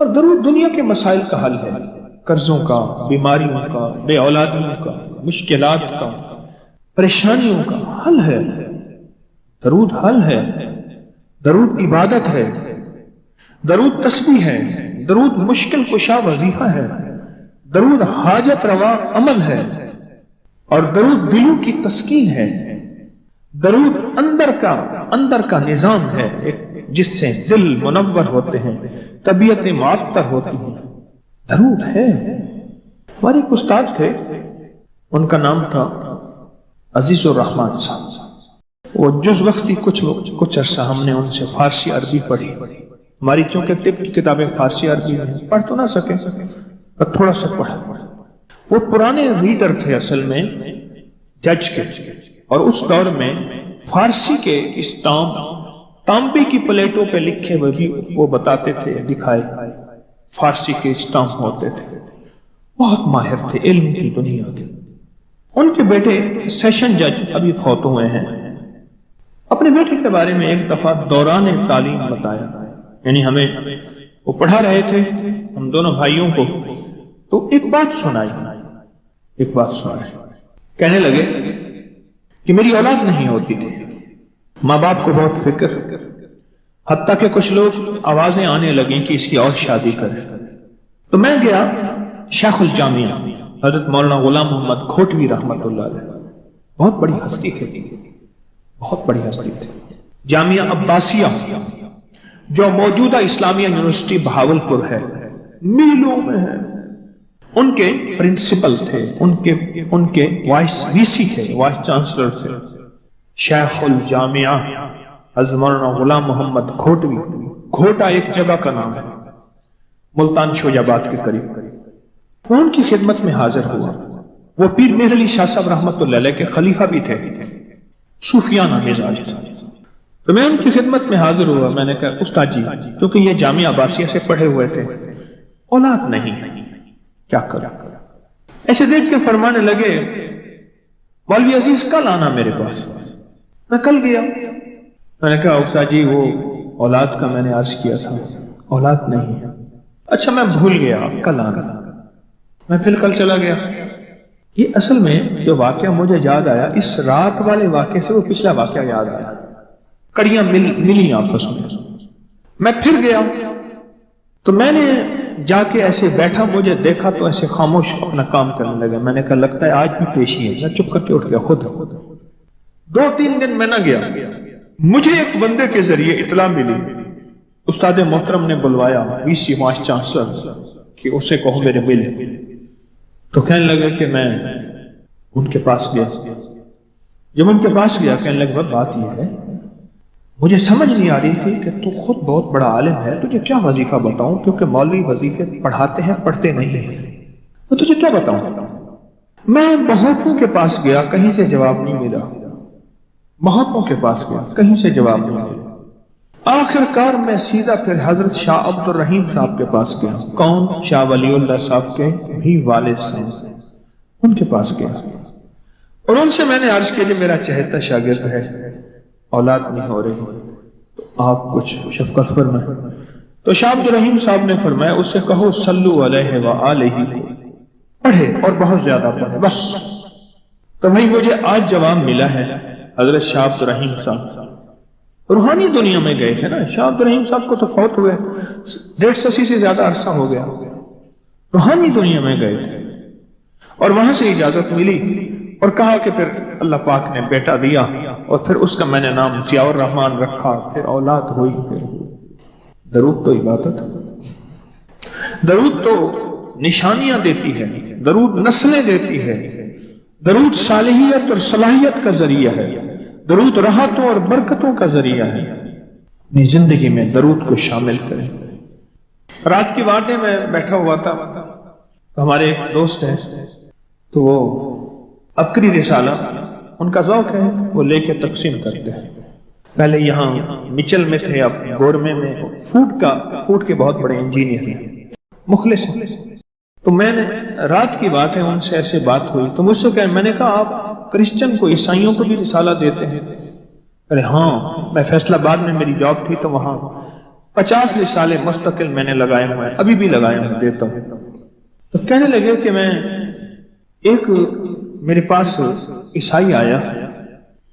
اور درود دنیا کے مسائل کا حل ہے، قرضوں کا، بیماریوں کا، بے اولادیوں کا، مشکلات کا، پریشانیوں کا حل ہے۔ درود حل ہے، درود عبادت ہے، درود تسبیح ہے، درود مشکل کشا وظیفہ ہے، درود حاجت روا عمل ہے، اور درود دلوں کی تسکین ہے، درود اندر کا نظام ہے جس سے دل منور ہوتے ہیں، طبیعتیں معطر ہوتی ہیں۔ درود ہے۔ ہمارے ایک استاد تھے، ان کا نام تھا عزیز الرحمان صاحب۔ وہ جز وقتی کچھ عرصہ ہم نے ان سے فارسی عربی پڑھی۔ ہماری چونکہ طب کی کتابیں فارسی عربی میں پڑھ تو نہ سکے پر تھوڑا سا پڑھا۔ وہ پرانے ریڈر تھے اصل میں جج کے، اور اس دور میں فارسی کے اسٹامپ تانبے کی پلیٹوں پہ لکھے ہوئے بھی وہ بتاتے تھے، دکھائے فارسی کے اسٹامپ ہوتے تھے۔ بہت ماہر تھے علم کی دنیا کے۔ ان کے بیٹے سیشن جج ابھی فوت ہوئے ہیں۔ اپنے بیٹے کے بارے میں ایک دفعہ دوران تعلیم بتایا، یعنی ہمیں وہ پڑھا رہے تھے ہم دونوں بھائیوں کو، تو ایک بات سنائی۔ کہنے لگے کہ میری اولاد نہیں ہوتی تھی، ماں باپ کو بہت فکر، حتیٰ کہ کچھ لوگ آوازیں آنے لگیں کہ اس کی اور شادی کرے۔ تو میں گیا شیخ الجامعہ حضرت مولانا غلام محمد کھوٹوی رحمۃ اللہ علیہ، بہت بڑی ہستی تھی، جامعہ عباسیہ جو موجودہ اسلامیہ یونیورسٹی بہاولپور ہے، میلوں میں ہے۔ ان کے پرنسپل تھے، ان کے وائس وی سی تھے، وائس چانسلر تھے شیخ الجامعہ حضرت مولانا غلام محمد کھوٹوی۔ کھوٹا ایک جگہ کا نام ہے ملتان شوجاباد کے قریب۔ وہ ان کی خدمت میں حاضر ہوا۔ وہ پیر مہر علی شاہ صاحب رحمۃ اللہ علیہ کے خلیفہ بھی تھے، صوفیانہ مزاج تھا۔ تو میں ان کی خدمت میں حاضر ہوا۔ میں نے کہا استاد جی، کیونکہ یہ جامعہ عباسیہ سے پڑھے ہوئے تھے، اولاد نہیں، کیا کروں؟ ایسے دیکھ کے فرمانے لگے مولوی عزیز کل آنا میرے پاس۔ میں کل گیا۔ میں نے کہا استاد جی وہ اولاد کا میں نے عرض کیا تھا، اولاد نہیں ہے۔ اچھا میں بھول گیا، کل آنا۔ میں پھر کل چلا گیا۔ یہ اصل میں جو واقعہ مجھے یاد آیا، اس رات والے واقعے سے وہ پچھلا واقعہ یاد آیا، کڑیاں ملی آپس میں۔ میں پھر گیا تو میں نے جا کے ایسے بیٹھا، مجھے دیکھا تو ایسے خاموش اپنا کام کرنے لگا۔ میں نے کہا لگتا ہے آج بھی پیشی ہے۔ میں چپ کر کے اٹھ گیا خود۔ 2-3 دن میں نہ گیا۔ مجھے ایک بندے کے ذریعے اطلاع ملی، استاد محترم نے بلوایا وی سی وائس چانسلر کہ اسے کہو میرے ملے۔ تو کہنے لگا کہ میں ان کے پاس گیا۔ جب ان کے پاس گیا کہنے لگا بات یہ ہے، مجھے سمجھ نہیں آ رہی تھی کہ تو خود بہت بڑا عالم ہے، تجھے کیا وظیفہ بتاؤں، کیونکہ مولوی وظیفے پڑھاتے ہیں پڑھتے نہیں ہیں، تو تجھے کیا بتاؤں؟ میں بہتوں کے پاس گیا، کہیں سے جواب نہیں ملا۔ بہتوں کے پاس گیا، کہیں سے جواب نہیں ملا۔ آخر کار میں سیدھا پھر حضرت شاہ عبد الرحیم صاحب کے پاس گیا۔ کون؟ شاہ ولی اللہ صاحب کے بھی والد صاحب، ان کے پاس گیا اور ان سے میں نے عرض کیا کہ میرا چہتا شاگرد ہے، اولاد نہیں ہو رہی، تو آپ کچھ شفقت فرمائیں۔ تو شاہ عبد الرحیم صاحب نے فرمایا اس سے کہو صلو علیہ وآلہ کو پڑھے اور بہت زیادہ پڑھے بس۔ تو بھائی مجھے آج جواب ملا ہے، حضرت شاہ عبد الرحیم صاحب روحانی دنیا میں گئے تھے نا۔ شاہ عبد الرحیم صاحب کو تو فوت ہوئے 150 سے زیادہ عرصہ ہو گیا، روحانی دنیا میں گئے تھے اور وہاں سے اجازت ملی اور کہا کہ پھر اللہ پاک نے بیٹا دیا اور پھر اس کا میں نے نام ضیاء الرحمان رکھا، پھر اولاد ہوئی، پھر درود تو عبادت، درود تو نشانیاں دیتی ہے، درود نسلیں دیتی ہے، درود صالحیت اور صلاحیت کا ذریعہ ہے، درود راحتوں اور برکتوں کا ذریعہ ہے۔ اپنی زندگی میں درود کو شامل کریں۔ رات کی بات ہے، میں بیٹھا ہوا تھا، ہمارے ایک دوست ہیں تو وہ عبقری رسالہ ان کا ذوق ہے، وہ لے کے تقسیم کرتے ہیں۔ پہلے یہاں مچل میں تھے، اب گورمے میں فوڈ کے بہت بڑے انجینئر ہیں، مخلص ہیں۔ تو میں نے رات کی بات ہے ان سے ایسے بات ہوئی تو مجھ سے کہا، میں نے کہا آپ کرسچن کو عیسائیوں کو بھی رسالہ دیتے ہیں؟ ارے ہاں، میں فیصلہ آباد میں میری جاب تھی تو وہاں 50 رسالے مستقل میں نے لگائے ہوئے ہیں، ابھی بھی لگائے ہوئے دیتا ہوں۔ تو کہنے لگے کہ میں ایک میرے پاس عیسائی آیا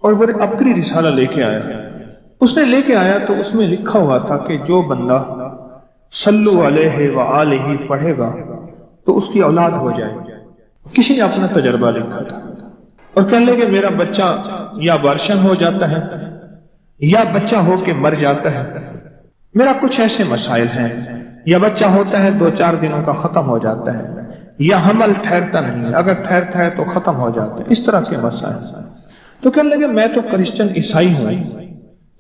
اور وہ عبقری رسالہ لے کے آیا۔ اس نے لے کے آیا تو اس میں لکھا ہوا تھا کہ جو بندہ صلو علیہ وآلہ پڑھے گا تو اس کی اولاد ہو جائے۔ کسی نے اپنا تجربہ لکھا تھا اور کہنے لگے میرا بچہ یا وارشن ہو جاتا ہے یا بچہ ہو کے مر جاتا ہے، میرا کچھ ایسے مسائل ہیں، یا بچہ ہوتا ہے 2-4 دنوں کا ختم ہو جاتا ہے، یا حمل ٹھہرتا نہیں ہے، اگر ٹھہرتا ہے تو ختم ہو جاتا ہے، اس طرح کے مسائل۔ تو کہنے لگے میں تو کرسچن عیسائی ہوں،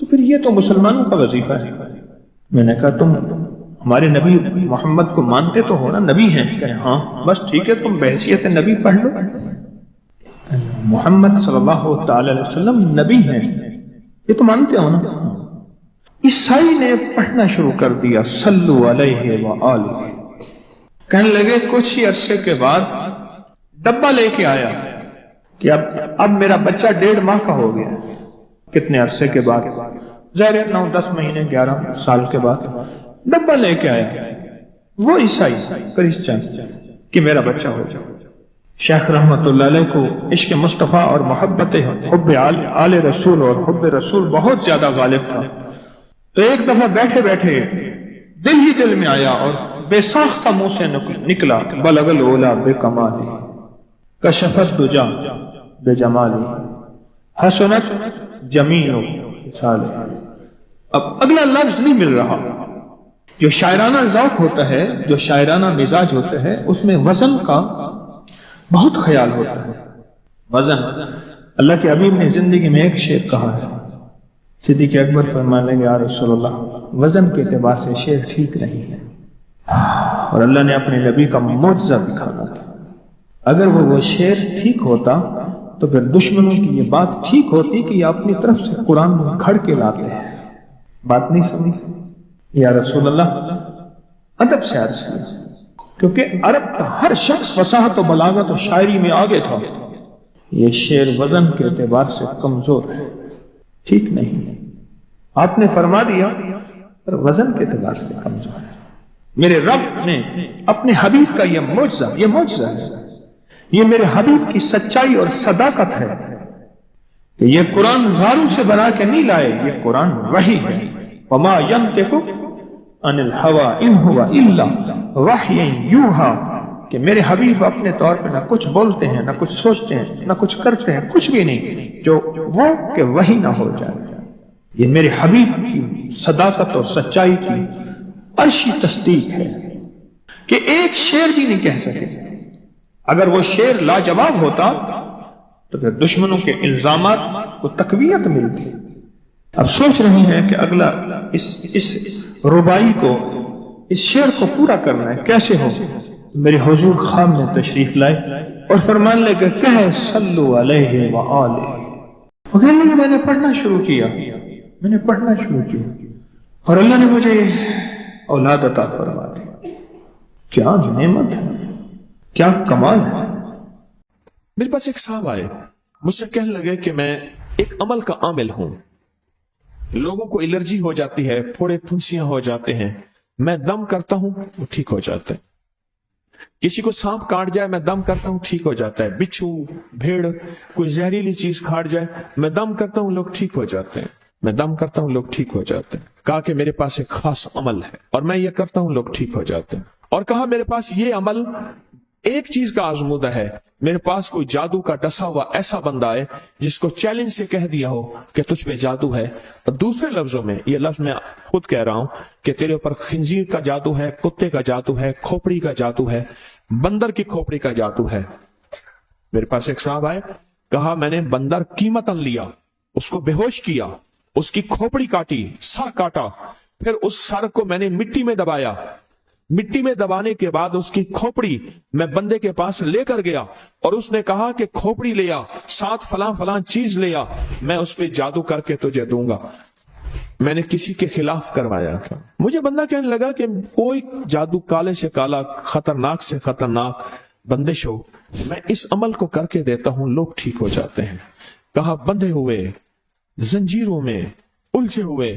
تو پھر یہ تو مسلمانوں کا وظیفہ ہے۔ میں نے کہا تم ہمارے نبی محمد کو مانتے تو ہو نا، نبی ہیں؟ کہ ہاں۔ بس ٹھیک ہے، تم بحیثیت نبی پڑھ لو، محمد صلی اللہ تعالی علیہ وسلم نبی ہیں، یہ تو مانتے ہو نا۔ عیسائی نے پڑھنا شروع کر دیا صلو علیہ وآلہ۔ کہنے لگے کچھ ہی عرصے کے بعد ڈبہ لے کے آیا کہ اب میرا بچہ 1.5 ماہ کا ہو گیا۔ کتنے عرصے کے بعد؟ ظاہر 9-10 مہینے 11 سال کے بعد ڈبہ لے کے آیا وہ عیسائی کرسچن کہ میرا بچہ ہو جائے۔ شیخ رحمت اللہ علیہ کو عشق مصطفیٰ اور محبت حب آل رسول اور حب رسول بہت زیادہ غالب تھا۔ تو ایک دفعہ بیٹھے بیٹھے دل ہی دل میں آیا اور بے ساختہ منہ سے نکلا بلغ العلا بے کمالی کشفت دجا بے جمالی حسنت جمیل مثال۔ اب اگلا لفظ نہیں مل رہا۔ جو شاعرانہ ذوق ہوتا ہے، جو شاعرانہ مزاج ہوتا ہے، اس میں وزن کا بہت خیال ہوتا ہے۔ وزن، اللہ کے حبیب نے زندگی میں ایک شعر کہا ہے، صدیق اکبر فرمانے لگے یا رسول اللہ وزن کے اعتبار سے شعر ٹھیک نہیں ہے، اور اللہ نے اپنے نبی کا معجزہ دکھانا تھا۔ اگر وہ شعر ٹھیک ہوتا تو پھر دشمنوں کی یہ بات ٹھیک ہوتی کہ یہ اپنی طرف سے قرآن میں گھڑ کے لاتے ہیں۔ بات نہیں سمجھ؟ یا رسول اللہ ادب سے عرض کیا، کیونکہ عرب کا ہر شخص فصاحت و بلاغت و شاعری میں آگے تھا۔ یہ شعر وزن کے اعتبار سے کمزور ہے، ٹھیک نہیں ہے۔ آپ نے فرما دیا پر وزن کے اعتبار سے کمزور ہے۔ میرے رب نے اپنے حبیب کا یہ معجزہ ہے، یہ میرے حبیب کی سچائی اور صداقت ہے کہ یہ قرآن غاروں سے بنا کے نہیں لائے، یہ قرآن وحی ہے۔ وما ينطق عن الهوى ان هو الا وحی یوحی، کہ میرے حبیب اپنے طور پہ نہ کچھ بولتے ہیں، نہ کچھ سوچتے ہیں، نہ کچھ کرتے ہیں، کچھ بھی نہیں جو وہ کہ وحی نہ ہو جائے۔ یہ میرے حبیب کی صداقت اور سچائی کی عرشی تصدیق ہے کہ ایک شعر بھی نہیں کہہ سکے۔ اگر وہ شعر لاجواب ہوتا تو پھر دشمنوں کے الزامات کو تقویت ملتی۔ اب سوچ رہی ہیں کہ اگلا اس ربائی کو، اس شعر کو پورا کرنا ہے، کیسے ہو؟ میرے حضور خواب میں تشریف لائے اور فرمان لے کہ کہے صلو علیہ وآلہ۔ وہ کہنے لگے میں نے پڑھنا شروع کیا اور اللہ نے مجھے اولاد عطا فرما دی۔ کیا نعمت ہے، کیا کمال ہے۔ میرے پاس ایک صاحب آئے، مجھ سے کہنے لگے کہ میں ایک عمل کا عامل ہوں، لوگوں کو الرجی ہو جاتی ہے، پھوڑے پھنسیاں ہو جاتے ہیں، میں دم کرتا ہوں وہ ٹھیک ہو جاتا ہے۔ کسی کو سانپ کاٹ جائے میں دم کرتا ہوں ٹھیک ہو جاتا ہے، بچھو بھیڑ کوئی زہریلی چیز کاٹ جائے میں دم کرتا ہوں لوگ ٹھیک ہو جاتے ہیں، میں دم کرتا ہوں لوگ ٹھیک ہو جاتے ہیں۔ کہا کہ میرے پاس ایک خاص عمل ہے اور میں یہ کرتا ہوں لوگ ٹھیک ہو جاتے ہیں۔ اور کہا میرے پاس یہ عمل ایک چیز کا آزمودہ ہے، میرے پاس کوئی جادو کا ڈسا ہوا ایسا بندہ ہے جس کو چیلنج سے کہہ دیا ہو کہ تجھ پہ جادو ہے، اور دوسرے لفظوں میں یہ لفظ میں خود کہہ رہا ہوں کہ تیرے اوپر خنزیر کا جادو ہے، کتے کا جادو ہے، کھوپڑی کا جادو ہے، بندر کی کھوپڑی کا جادو ہے۔ میرے پاس ایک صاحب آئے، کہا میں نے بندر قیمتاً لیا، اس کو بے ہوش کیا، اس کی کھوپڑی کاٹی، سر کاٹا، پھر اس سر کو میں نے مٹی میں دبایا، مٹی میں دبانے کے بعد اس کی کھوپڑی میں بندے کے پاس لے کر گیا اور اس نے کہا کہ کھوپڑی لیا، ساتھ فلاں فلاں چیز لیا، میں اس پہ جادو کر کے تجھے دوں گا۔ میں نے کسی کے خلاف کروایا تھا۔ مجھے بندہ کہنے لگا کہ کوئی جادو کالے سے کالا، خطرناک سے خطرناک بندش ہو، میں اس عمل کو کر کے دیتا ہوں لوگ ٹھیک ہو جاتے ہیں۔ کہا بندھے ہوئے، زنجیروں میں الجھے ہوئے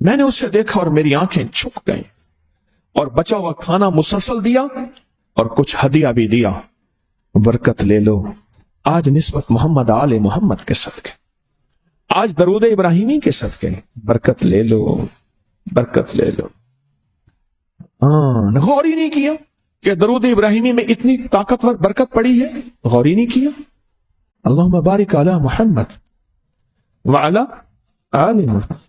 میں نے اسے دیکھا اور میری آنکھیں جھک گئیں، اور بچا ہوا کھانا مسلسل دیا اور کچھ ہدیہ بھی دیا۔ برکت لے لو آج نسبت محمد آل محمد کے صدقے، آج درود ابراہیمی کے صدقے، برکت لے لو، برکت لے لو۔ غور ہی نہیں کیا کہ درود ابراہیمی میں اتنی طاقتور برکت پڑی ہے، غور ہی نہیں کیا۔ اللہم بارک علی محمد وعلی آل محمد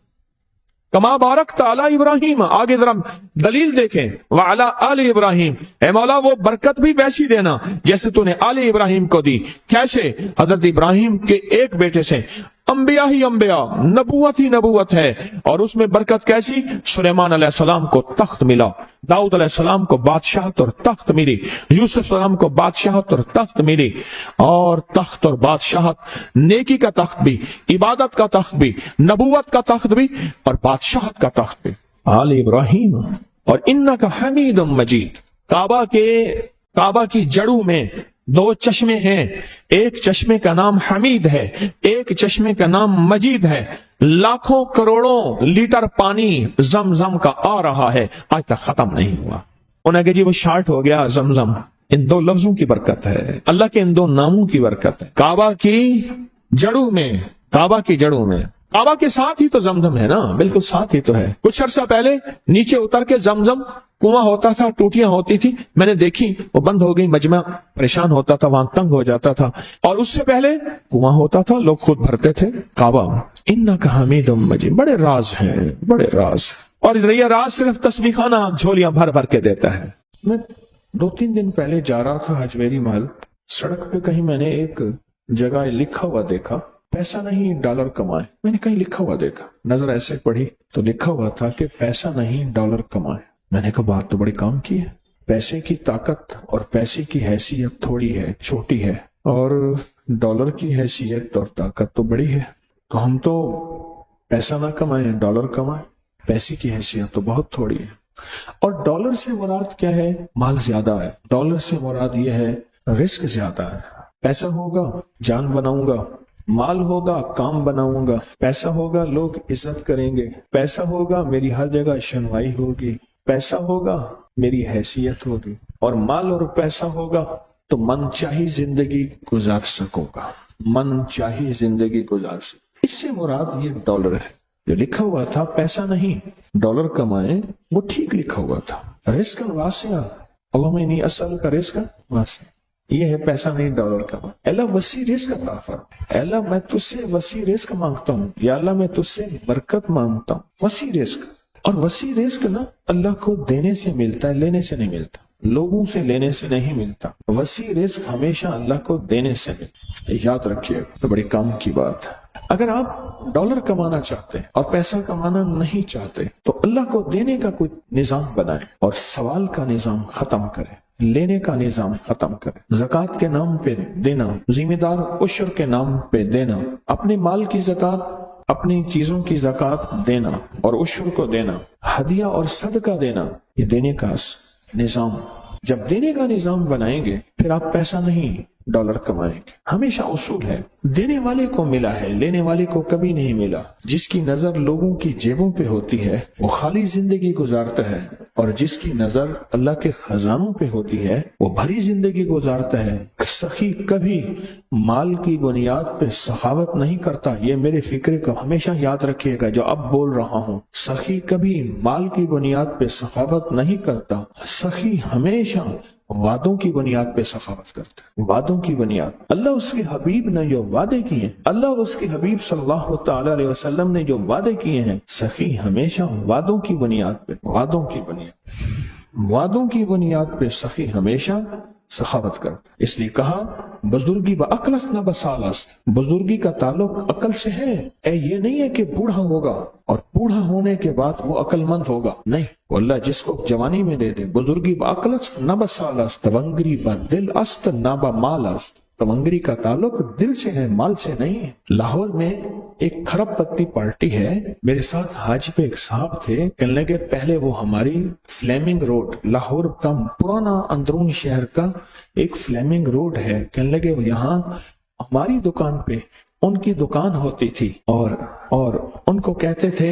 کما بارکت علی ابراہیم۔ آگے ذرا دلیل دیکھیں، وعلی آل ابراہیم، اے مولا وہ برکت بھی ویسی دینا جیسے تو نے آل ابراہیم کو دی۔ کیسے؟ حضرت ابراہیم کے ایک بیٹے سے انبیاء ہی انبیاء، نبوت ہی نبوت ہے، اور اس میں برکت کیسی؟ سلیمان علیہ السلام کو تخت ملا، داؤد علیہ السلام کو بادشاہت اور تخت ملی، یوسف علیہ السلام کو بادشاہت اور تخت ملی، اور تخت اور بادشاہت، نیکی کا تخت بھی، عبادت کا تخت بھی، نبوت کا تخت بھی، اور بادشاہت کا تخت بھی آل ابراہیم۔ اور انک حمید مجید۔ کعبہ کی جڑوں میں دو چشمے ہیں، ایک چشمے کا نام حمید ہے، ایک چشمے کا نام مجید ہے۔ لاکھوں کروڑوں لیٹر پانی زمزم کا آ رہا ہے، آج تک ختم نہیں ہوا۔ انہیں کہ جی وہ شارٹ ہو گیا زمزم، ان دو لفظوں کی برکت ہے، اللہ کے ان دو ناموں کی برکت ہے۔ کعبہ کی جڑوں میں، کعبہ کی جڑوں میں، کعبہ کے ساتھ ہی تو زمزم ہے نا، بالکل ساتھ ہی تو ہے۔ کچھ عرصہ پہلے نیچے اتر کے زمزم کنواں ہوتا تھا، ٹوٹیاں ہوتی تھی، میں نے دیکھی وہ بند ہو گئی، مجمع پریشان ہوتا تھا، وہاں تنگ ہو جاتا تھا، اور اس سے پہلے کنواں ہوتا تھا، لوگ خود بھرتے تھے۔ کعبہ انک حمید مجید، بڑے راز ہیں، بڑے راز، اور یہ راز صرف تسبیح خانہ جھولیاں بھر بھر کے دیتا ہے۔ میں 2-3 دن پہلے جا رہا تھا اجمیری محل، سڑک پہ کہیں میں نے ایک جگہ لکھا ہوا دیکھا، پیسہ نہیں ڈالر کمائے۔ میں نے کہیں لکھا ہوا دیکھا، نظر ایسے پڑھی تو لکھا ہوا تھا کہ پیسہ نہیں ڈالر کمائے۔ میں نے کہا بات تو بڑی کام کی ہے، پیسے کی طاقت اور پیسے کی حیثیت تھوڑی ہے، چھوٹی ہے، اور ڈالر کی حیثیت اور طاقت تو بڑی ہے۔ تو ہم تو پیسہ نہ کمائیں، ڈالر کمائیں، پیسے کی حیثیت تو بہت تھوڑی ہے۔ اور ڈالر سے مراد کیا ہے؟ مال زیادہ ہے۔ ڈالر سے مراد یہ ہے رزق زیادہ ہے۔ پیسہ ہوگا جان بناؤں گا، مال ہوگا کام بناؤں گا، پیسہ ہوگا لوگ عزت کریں گے، پیسہ ہوگا میری ہر جگہ شنوائی ہوگی، پیسہ ہوگا میری حیثیت ہوگی، اور مال اور پیسہ ہوگا تو من چاہی زندگی گزار سکوں گا، من چاہی زندگی گزار سکوں۔ اس سے مراد یہ ڈالر ہے۔ جو لکھا ہوا تھا پیسہ نہیں ڈالر کمائیں، وہ ٹھیک لکھا ہوا تھا۔ رزق واسع، اللہم انی اسألک رزق واسع، یہ ہے پیسہ نہیں ڈالر کا۔ اللہ وسیع رزق عطا فرما، اللہ میں تجھ سے وسیع رزق مانگتا ہوں، یا اللہ میں تجھ سے برکت مانگتا ہوں، وسیع رزق۔ اور وسیع رزق نا اللہ کو دینے سے ملتا ہے، لینے سے نہیں ملتا، لوگوں سے لینے سے نہیں ملتا۔ وسیع رزق ہمیشہ اللہ کو دینے سے ملتا، یاد رکھیے، تو بڑی کام کی بات ہے۔ اگر آپ ڈالر کمانا چاہتے ہیں اور پیسہ کمانا نہیں چاہتے تو اللہ کو دینے کا کوئی نظام بنائیں، اور سوال کا نظام ختم کریں، لینے کا نظام ختم کریں، زکوٰۃ کے نام پہ دینا، ذمہ دار عشر کے نام پہ دینا، اپنے مال کی زکوٰۃ، اپنی چیزوں کی زکوٰۃ دینا اور عشر کو دینا، ہدیہ اور صدقہ دینا، یہ دینے کا نظام۔ جب دینے کا نظام بنائیں گے پھر آپ پیسہ نہیں ڈالر کمائیں گے۔ ہمیشہ اصول ہے دینے والے کو ملا ہے، لینے والے کو کبھی نہیں ملا۔ جس کی نظر لوگوں کی جیبوں پہ ہوتی ہے وہ خالی زندگی گزارتا ہے، اور جس کی نظر اللہ کے خزانوں پہ ہوتی ہے وہ بھری زندگی گزارتا ہے۔ سخی کبھی مال کی بنیاد پہ سخاوت نہیں کرتا، یہ میرے فکر کو ہمیشہ یاد رکھیے گا جو اب بول رہا ہوں۔ سخی کبھی مال کی بنیاد پہ سخاوت نہیں کرتا، سخی ہمیشہ وعدوں کی بنیاد پہ سخاوت کرتا ہے، وعدوں کی بنیاد۔ اللہ اس کے حبیب نے جو وعدے کیے ہیں، اللہ اور اس کے حبیب صلی اللہ تعالی علیہ وسلم نے جو وعدے کیے ہیں، سخی ہمیشہ وعدوں کی بنیاد پہ، وعدوں کی بنیاد پہ سخی ہمیشہ سخاوت کرتا ہے۔ اس لیے کہا بزرگی با عقلست نہ بسالست، بزرگی کا تعلق عقل سے ہے۔ یہ نہیں ہے کہ بوڑھا ہوگا اور بوڑھا ہونے کے بعد وہ عقل مند ہوگا، نہیں، وہ اللہ جس کو جوانی میں دے دے۔ بزرگی با عقلست نہ بسالست، تونگری با دل است نہ با مال است، تونگری کا تعلق دل سے ہے، مال سے نہیں ہے۔ لاہور میں ایک کھرب پتی پارٹی ہے، میرے ساتھ حج پہ ایک صاحب تھے، کہنے لگے پہلے وہ ہماری فلیمنگ روڈ، لاہور کا پرانا اندرون شہر کا ایک فلیمنگ روڈ ہے، کہنے لگے یہاں ہماری دکان پہ ان کی دکان ہوتی تھی اور ان کو کہتے تھے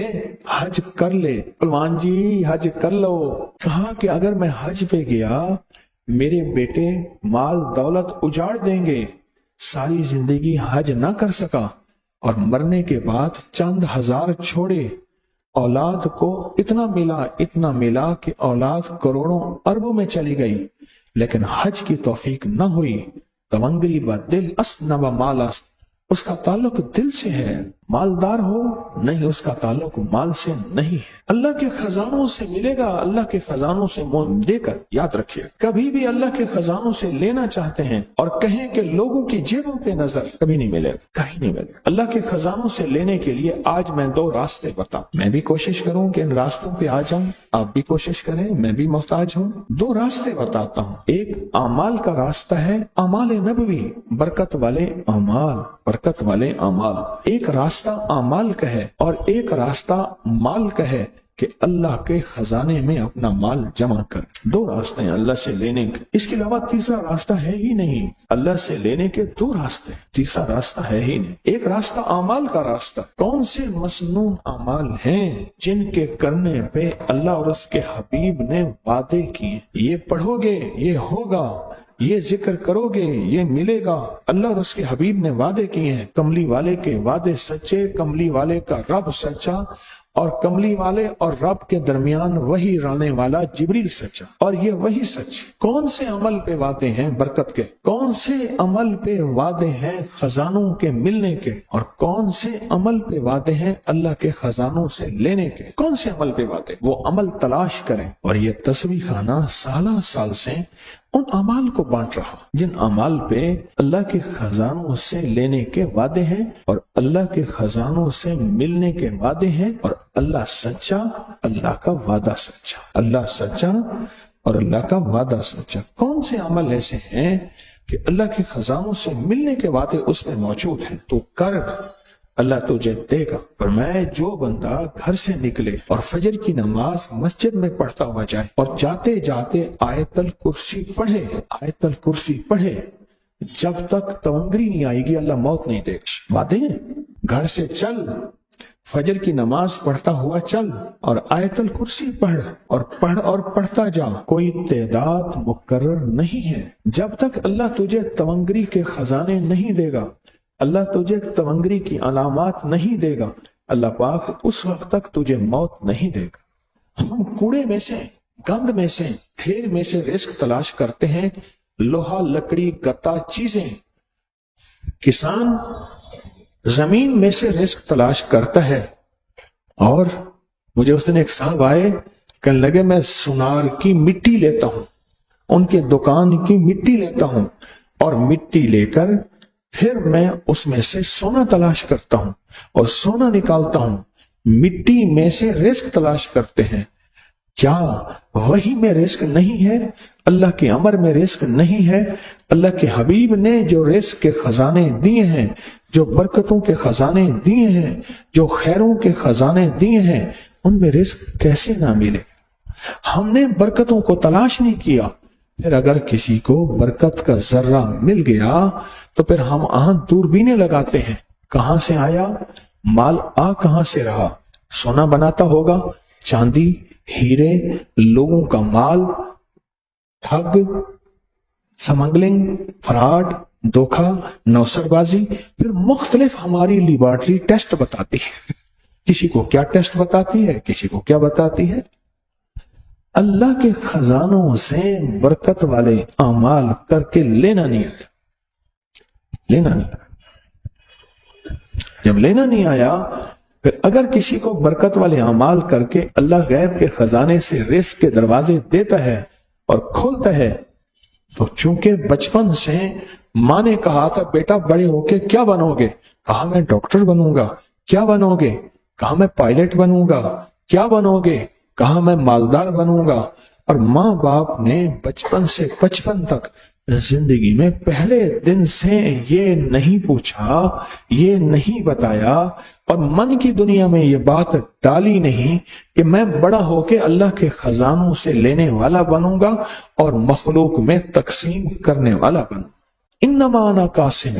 حج کر لے پلوان جی، حج کر لو۔ کہا کہ اگر میں حج پہ گیا میرے بیٹے مال دولت اجاڑ دیں گے، ساری زندگی حج نہ کر سکا اور مرنے کے بعد چند ہزار چھوڑے، اولاد کو اتنا ملا کہ اولاد کروڑوں اربوں میں چلی گئی، لیکن حج کی توفیق نہ ہوئی۔ تونگری بدل اسنب مالس، اس کا تعلق دل سے ہے، مالدار ہو نہیں، اس کا تعلق مال سے نہیں ہے۔ اللہ کے خزانوں سے ملے گا، اللہ کے خزانوں سے منہ دے کر یاد رکھیے، کبھی بھی اللہ کے خزانوں سے لینا چاہتے ہیں اور کہیں کہ لوگوں کی جیبوں پہ نظر، کبھی نہیں ملے گا، کہیں نہیں ملے گا۔ اللہ کے خزانوں سے لینے کے لیے آج میں 2 راستے بتاؤں، میں بھی کوشش کروں کہ ان راستوں پہ آ جاؤں، آپ بھی کوشش کریں، میں بھی محتاج ہوں۔ 2 راستے بتاتا ہوں، ایک اعمال کا راستہ ہے، اعمال نبوی، برکت والے اعمال، ایک راستہ اعمال کا ہے اور ایک راستہ مال کا ہے کہ اللہ کے خزانے میں اپنا مال جمع کر۔ 2 راستے ہیں اللہ سے لینے کے، اس کے علاوہ تیسرا راستہ ہے ہی نہیں۔ اللہ سے لینے کے 2 راستے، تیسرا راستہ ہے ہی نہیں۔ ایک راستہ اعمال کا راستہ، کون سے مسنون اعمال ہیں جن کے کرنے پہ اللہ اور اس کے حبیب نے وعدے کیے، یہ پڑھو گے یہ ہوگا، یہ ذکر کرو گے یہ ملے گا۔ اللہ اور اس کے حبیب نے وعدے کیے ہیں، کملی والے کے وعدے سچے، کملی والے کا رب سچا، اور کملی والے اور رب کے درمیان وہی رانے والا جبریل سچا، اور یہ وہی سچ۔ کون سے عمل پہ وعدے ہیں برکت کے، کون سے عمل پہ وعدے ہیں خزانوں کے ملنے کے، اور کون سے عمل پہ وعدے ہیں اللہ کے خزانوں سے لینے کے؟ کون سے عمل پہ وعدے؟ وہ عمل تلاش کریں، اور یہ تسبیح خانہ سالہ سال سے ان اعمال کو بانٹ رہا جن اعمال پہ اللہ کے خزانوں سے لینے کے وعدے ہیں اور اللہ کے خزانوں سے ملنے کے وعدے ہیں، اور اللہ سچا، اللہ کا وعدہ سچا، اللہ سچا اور اللہ کا وعدہ سچا۔ کون سے عمل ایسے ہیں کہ اللہ کے خزانوں سے ملنے کے وعدے اس میں موجود ہیں؟ تو کر، اللہ تجھے دے گا۔ فرمایا جو بندہ گھر سے نکلے اور فجر کی نماز مسجد میں پڑھتا ہوا جائے اور جاتے جاتے آیت الکرسی پڑھے جب تک تونگری نہیں آئے گی اللہ موت نہیں دے گا۔ باتیں گھر سے چل، فجر کی نماز پڑھتا ہوا چل اور آیت الکرسی پڑھ اور پڑھتا جا، کوئی تعداد مقرر نہیں ہے۔ جب تک اللہ تجھے تونگری کے خزانے نہیں دے گا، اللہ تجھے تونگری کی علامات نہیں دے گا، اللہ پاک اس وقت تک تجھے موت نہیں دے گا۔ ہم کوڑے میں سے، گند میں سے، ڈھیر میں سے رزق تلاش کرتے ہیں، لوہا لکڑی گتا چیزیں۔ کسان زمین میں سے رزق تلاش کرتا ہے، اور مجھے اس دن ایک صاحب آئے، کہنے لگے میں سونار کی مٹی لیتا ہوں، ان کے دکان کی مٹی لیتا ہوں، اور مٹی لے کر پھر میں اس میں سے سونا تلاش کرتا ہوں اور سونا نکالتا ہوں۔ مٹی میں سے رزق تلاش کرتے ہیں۔ کیا وہی میں رزق نہیں ہے؟ اللہ کے امر میں رزق نہیں ہے؟ اللہ کے حبیب نے جو رزق کے خزانے دیے ہیں، جو برکتوں کے خزانے دیے ہیں، جو خیروں کے خزانے دیے ہیں، ان میں رزق کیسے نہ ملے؟ ہم نے برکتوں کو تلاش نہیں کیا۔ پھر اگر کسی کو برکت کا ذرہ مل گیا تو پھر ہم دوربینیں لگاتے ہیں، کہاں سے آیا مال، کہاں سے رہا؟ سونا بناتا ہوگا، چاندی، ہیرے، لوگوں کا مال، ٹھگ، سمگلنگ، فراڈ، دھوکہ، نوسر بازی۔ پھر مختلف ہماری لیبارٹری ٹیسٹ بتاتی ہے، کسی کو کیا ٹیسٹ بتاتی ہے، کسی کو کیا بتاتی ہے۔ اللہ کے خزانوں سے برکت والے اعمال کر کے لینا نہیں آیا۔ جب لینا نہیں آیا، پھر اگر کسی کو برکت والے اعمال کر کے اللہ غیب کے خزانے سے رزق کے دروازے دیتا ہے اور کھولتا ہے، تو چونکہ بچپن سے ماں نے کہا تھا بیٹا بڑے ہو کے کیا بنو گے، کہا میں ڈاکٹر بنوں گا۔ کیا بنو گے؟ کہا میں پائلٹ بنوں گا۔ کیا بنو گے؟ کہا میں مالدار بنوں گا۔ اور ماں باپ نے بچپن سے بچپن تک زندگی میں پہلے دن سے یہ نہیں پوچھا، یہ نہیں بتایا، اور من کی دنیا میں یہ بات ڈالی نہیں کہ میں بڑا ہو کے اللہ کے خزانوں سے لینے والا بنوں گا اور مخلوق میں تقسیم کرنے والا بنوں۔ انما انا قاسم،